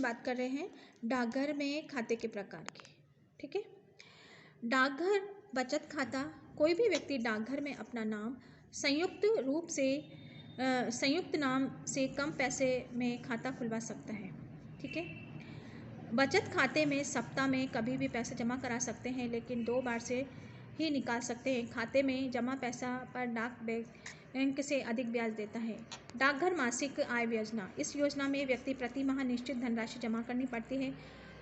हम बात कर रहे हैं डाकघर में खाते के प्रकार की। ठीक है, डाकघर बचत खाता, कोई भी व्यक्ति डाकघर में अपना नाम संयुक्त नाम से कम पैसे में खाता खुलवा सकता है। ठीक है, बचत खाते में सप्ताह में कभी भी पैसे जमा करा सकते हैं, लेकिन 2 बार से ही निकाल सकते हैं। खाते में जमा पैसा पर डाक बैंक से अधिक ब्याज देता है। डाकघर मासिक आय योजना, इस योजना में व्यक्ति प्रति माह निश्चित धनराशि जमा करनी पड़ती है।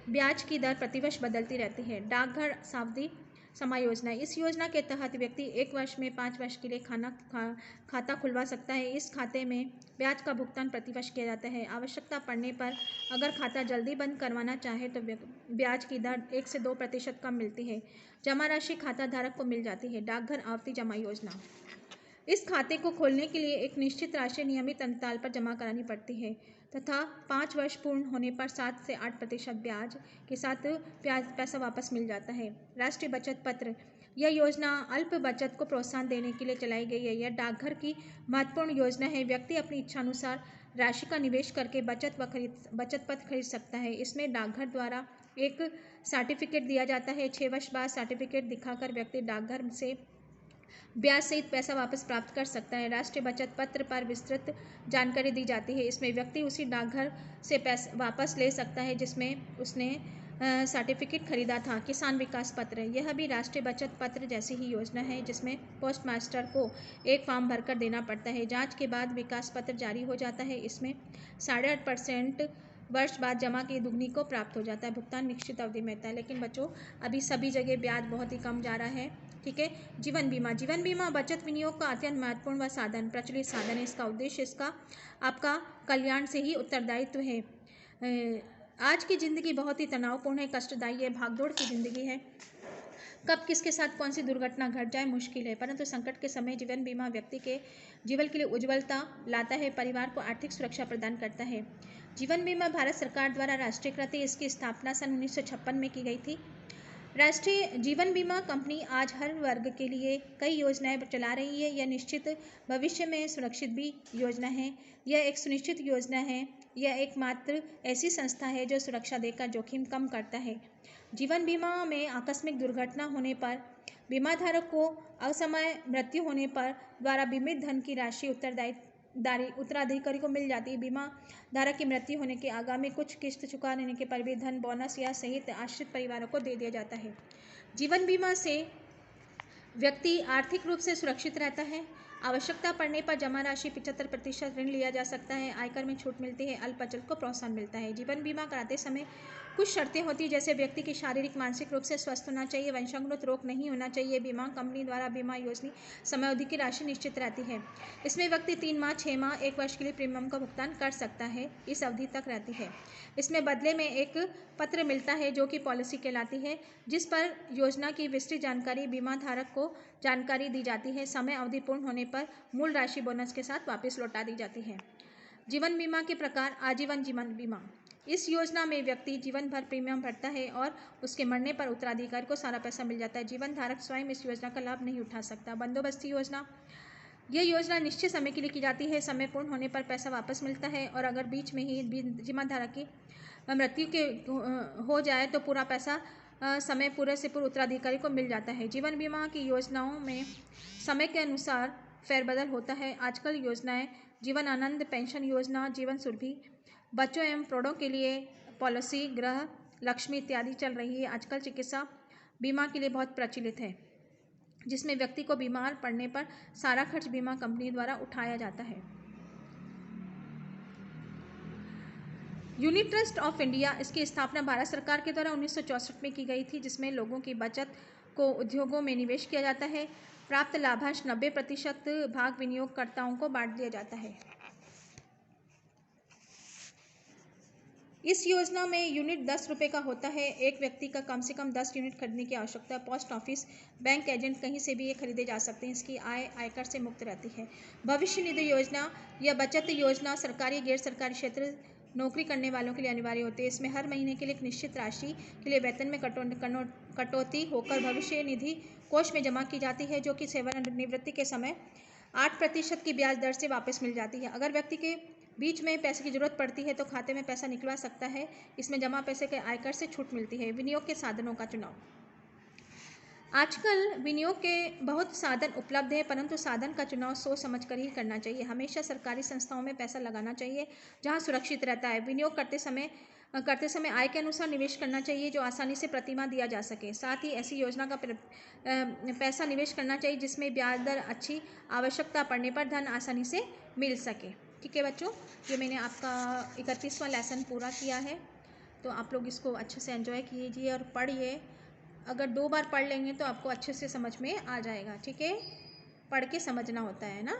ब्याज की दर प्रतिवर्ष बदलती रहती है। डाकघर सावधि समय योजना, इस योजना के तहत व्यक्ति 1 वर्ष में 5 वर्ष के लिए खाता खुलवा सकता है। इस खाते में ब्याज का भुगतान प्रतिवर्ष किया जाता है। आवश्यकता पड़ने पर अगर खाता जल्दी बंद करवाना चाहे तो ब्याज की दर 1 से 2% कम मिलती है। जमा राशि खाता धारक को मिल जाती है। डाकघर आवर्ती जमा योजना, इस खाते को खोलने के लिए एक निश्चित राशि नियमित अंतराल पर जमा करानी पड़ती है तथा 5 वर्ष पूर्ण होने पर 7 से 8% ब्याज के साथ पैसा वापस मिल जाता है। राष्ट्रीय बचत पत्र, यह योजना अल्प बचत को प्रोत्साहन देने के लिए चलाई गई है। यह डाकघर की महत्वपूर्ण योजना है। व्यक्ति अपनी इच्छानुसार राशि का निवेश करके बचत पत्र खरीद सकता है। इसमें डाकघर द्वारा एक सर्टिफिकेट दिया जाता है। 6 वर्ष बाद सर्टिफिकेट दिखाकर व्यक्ति डाकघर से ब्याज सहित पैसा वापस प्राप्त कर सकता है। राष्ट्रीय बचत पत्र पर विस्तृत जानकारी दी जाती है। इसमें व्यक्ति उसी डाकघर से पैसा वापस ले सकता है जिसमें उसने सर्टिफिकेट खरीदा था। किसान विकास पत्र, यह भी राष्ट्रीय बचत पत्र जैसी ही योजना है जिसमें पोस्टमास्टर को एक फॉर्म भरकर देना पड़ता है। जांच के बाद विकास पत्र जारी हो जाता है। इसमें 8.5% वर्ष बाद जमा की दुगनी को प्राप्त हो जाता है। भुगतान निश्चित अवधि में होता है। लेकिन बच्चों, अभी सभी जगह ब्याज बहुत ही कम जा रहा है। ठीक है, जीवन बीमा, जीवन बीमा बचत विनियोग का अत्यंत महत्वपूर्ण व प्रचलित साधन है। इसका उद्देश्य आपका कल्याण से ही उत्तरदायित्व है। आज की जिंदगी बहुत ही तनावपूर्ण है, कष्टदायी है, भागदौड़ की जिंदगी है। कब किसके साथ कौन सी दुर्घटना घट जाए मुश्किल है, परंतु संकट के समय जीवन बीमा व्यक्ति के जीवन के लिए उज्ज्वलता लाता है, परिवार को आर्थिक सुरक्षा प्रदान करता है। जीवन बीमा भारत सरकार द्वारा राष्ट्रीयकृत है। इसकी स्थापना सन 1956 में की गई थी। राष्ट्रीय जीवन बीमा कंपनी आज हर वर्ग के लिए कई योजनाएं चला रही है। यह निश्चित भविष्य में सुरक्षित भी योजना है। यह एक सुनिश्चित योजना है। यह एकमात्र ऐसी संस्था है जो सुरक्षा देकर जोखिम कम करता है। जीवन बीमा में आकस्मिक दुर्घटना होने पर बीमाधारक को असमय मृत्यु होने पर द्वारा बीमित धन की राशि उत्तराधिकारी को मिल जाती है। बीमा धारक की मृत्यु होने के आगामी कुछ किस्त चुका देने के पर भी धन बोनस या सहित आश्रित परिवारों को दे दिया जाता है। जीवन बीमा से व्यक्ति आर्थिक रूप से सुरक्षित रहता है। आवश्यकता पड़ने पर जमा राशि 75% ऋण लिया जा सकता है। आयकर में छूट मिलती है। अल्प बचत को प्रोत्साहन मिलता है। जीवन बीमा कराते समय कुछ शर्तें होती है, जैसे व्यक्ति की शारीरिक मानसिक रूप से स्वस्थ होना चाहिए, वंशानुगत रोग नहीं होना चाहिए। बीमा कंपनी द्वारा बीमा योजना समय अवधि की राशि निश्चित रहती है। इसमें व्यक्ति 3 माह, 6 माह, 1 वर्ष के लिए प्रीमियम का भुगतान कर सकता है। इस अवधि तक रहती है। इसमें बदले में एक पत्र मिलता है जो कि पॉलिसी कहलाती है, जिस पर योजना की विस्तृत जानकारी बीमा धारक को जानकारी दी जाती है। समय अवधि पूर्ण होने पर मूल राशि बोनस के साथ वापस लौटा दी जाती है। जीवन बीमा के प्रकार, आजीवन जीवन बीमा, इस योजना में व्यक्ति जीवन भर प्रीमियम भरता है और उसके मरने पर उत्तराधिकारी को सारा पैसा मिल जाता है। जीवन धारक स्वयं इस योजना का लाभ नहीं उठा सकता। बंदोबस्ती योजना, यह योजना निश्चित समय के लिए की जाती है। समय पूर्ण होने पर पैसा वापस मिलता है और अगर बीच में ही बीमा धारक की मृत्यु हो जाए तो पूरा पैसा समय पूरे से पूर्व उत्तराधिकारी को मिल जाता है। जीवन बीमा की योजनाओं में समय के अनुसार फेरबदल होता है। आजकल योजनाएं जीवन आनंद पेंशन योजना, जीवन सुरभि, बच्चों एवं प्रौढ़ों के लिए पॉलिसी, गृह लक्ष्मी इत्यादि चल रही है। आजकल चिकित्सा बीमा के लिए बहुत प्रचलित है, जिसमें व्यक्ति को बीमार पड़ने पर सारा खर्च बीमा कंपनी द्वारा उठाया जाता है। यूनिट ट्रस्ट ऑफ इंडिया, इसकी स्थापना भारत सरकार के द्वारा 1964 में की गई थी, जिसमें लोगों की बचत को उद्योगों में निवेश किया जाता है। प्राप्त लाभांश 90% भाग विनियोगकर्ताओं को बांट दिया जाता है। इस योजना में यूनिट 10 रुपये का होता है। एक व्यक्ति का कम से कम 10 यूनिट खरीदने की आवश्यकता है। पोस्ट ऑफिस, बैंक एजेंट, कहीं से भी ये खरीदे जा सकते हैं। इसकी आय आयकर से मुक्त रहती है। भविष्य निधि योजना, यह बचत योजना सरकारी गैर सरकारी क्षेत्र नौकरी करने वालों के लिए अनिवार्य होती है। इसमें हर महीने के लिए एक निश्चित राशि के लिए वेतन में कटौती होकर भविष्य निधि कोष में जमा की जाती है, जो कि सेवानिवृत्ति के समय 8% की ब्याज दर से वापस मिल जाती है। अगर व्यक्ति के बीच में पैसे की ज़रूरत पड़ती है तो खाते में पैसा निकलवा सकता है। इसमें जमा पैसे के आयकर से छूट मिलती है। विनियोग के साधनों का चुनाव। आजकल विनियोग के बहुत साधन उपलब्ध हैं, परंतु साधन का चुनाव सोच समझ कर ही करना चाहिए। हमेशा सरकारी संस्थाओं में पैसा लगाना चाहिए जहां सुरक्षित रहता है। विनियोग करते समय आय के अनुसार निवेश करना चाहिए जो आसानी से प्रतिमाह दिया जा सके। साथ ही ऐसी योजना का पैसा निवेश करना चाहिए जिसमें ब्याज दर अच्छी, आवश्यकता पड़ने पर धन आसानी से मिल सके। ठीक है बच्चों, ये मैंने आपका 31वां लेसन पूरा किया है, तो आप लोग इसको अच्छे से एंजॉय कीजिए और पढ़िए। अगर 2 बार पढ़ लेंगे तो आपको अच्छे से समझ में आ जाएगा। ठीक है, पढ़ के समझना होता है ना।